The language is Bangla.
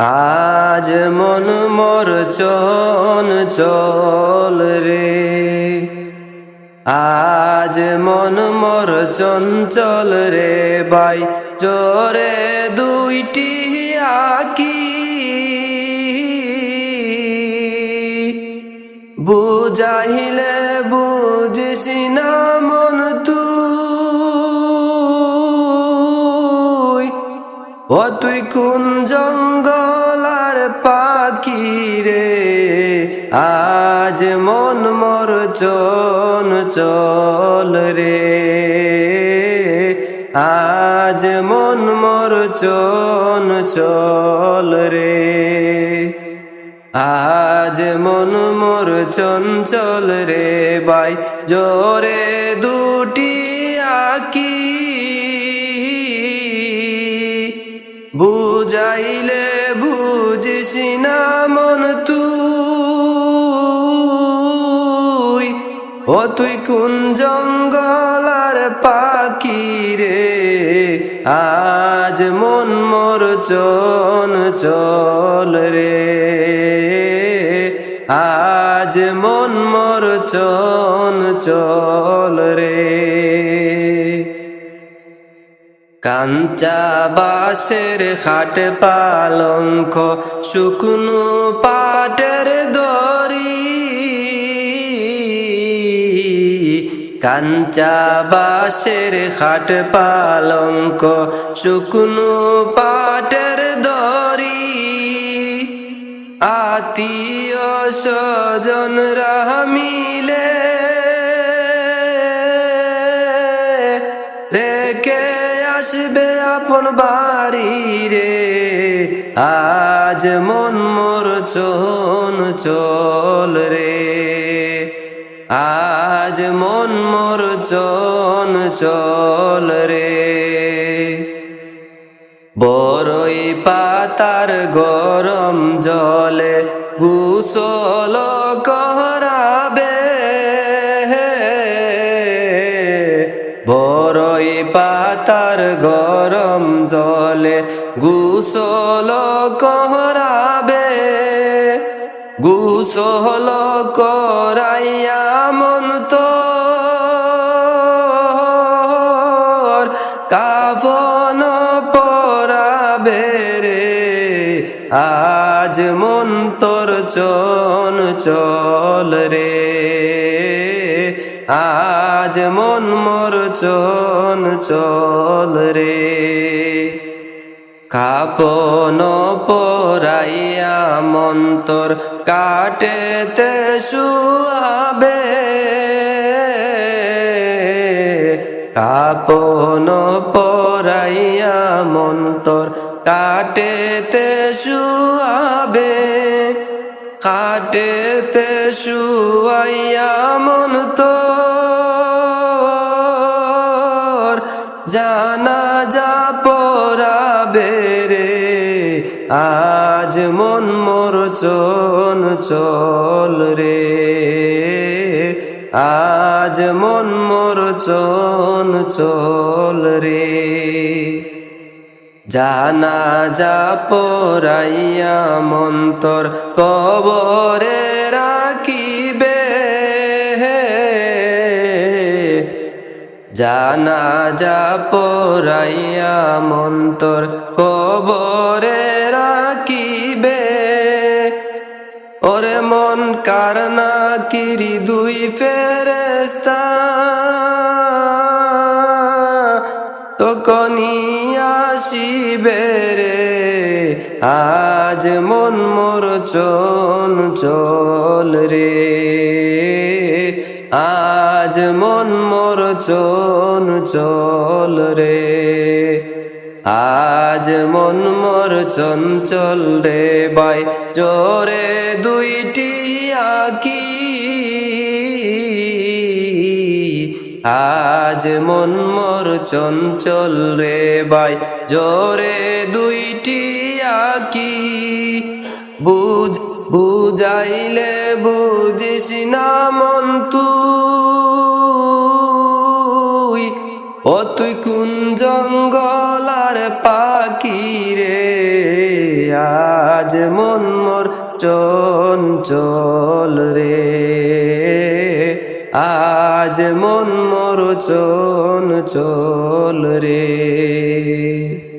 আজ মন মোর চঞ্চল রে, আজ মন মোর চঞ্চল রে বাই জোরে দুইটি আঁকি বুঝাইলে বুঝিস না মন তুই, ও তুই কোন জঙ্গলার পাখি রে, আজ মন মোর চঞ্চল রে, আজ মন মোর চঞ্চল রে, আজ মন মোর চঞ্চল রে বাই জোরে দুটি আঁকি বুঝাইলে বুঝিস না মন তুই, ও তুই কোন জঙ্গলার পাখি রে, আজ মন মোর চঞ্চল রে, আজ মন মোর চঞ্চল রে। কাঞ্চা বাঁশের খাট পালঙ্ক শুকনো পাটের দড়ি, কাঞ্চা বাঁশের খাট পালঙ্ক শুকনো পাটের দড়ি, আত্মীয় স্বজনরা মিলে রেখে আসবে আপন বাড়ি রে, আজ মন মোর চঞ্চল রে, আজ মন মোর চঞ্চল রে। বড়ই পাতার গরম জলে গোসল করাবে, বড়ই পাতার গরম জলে গোসল করাবে, গোসল করাইয়া মন তোর কাফন পরাবে রে, আজ মন তোর চঞ্চল রে, আজ মন মোর চঞ্চল রে। কাপন পরাইয়া মন তোর কাটেতে শুয়াবে, কাপন পরাইয়া মন তোর কাটেতে শুয়াবে, কাটেতে শুয়াইয়া মন তোর জানাজা পড়াবে রে, আজ মন মোর চঞ্চল রে, আজ মন মোর চঞ্চল রে। জানাজা পড়াইয়া মন তোর কবরে রাখিবে, জানাজা পড়াইয়া মন তোর কবরে রাখিবে, ওরে মন কারনা কিরি দুই ফেরেশতা তখনই আসিবে রে, আজ মন মোর চঞ্চল রে, আজ মন মোর চঞ্চল রে, আজ মন মোর চঞ্চল রে বাই জোরে দুইটি আঁকি আজ মন মোর চঞ্চল রে বাই জোরে দুইটি আঁকি বুঝাইলে বুঝিস না মন তুই, ও তুই কোন জঙ্গলার পাখি রে, আজ মন মোর চঞ্চল রে, আজ মন মোর চঞ্চল রে।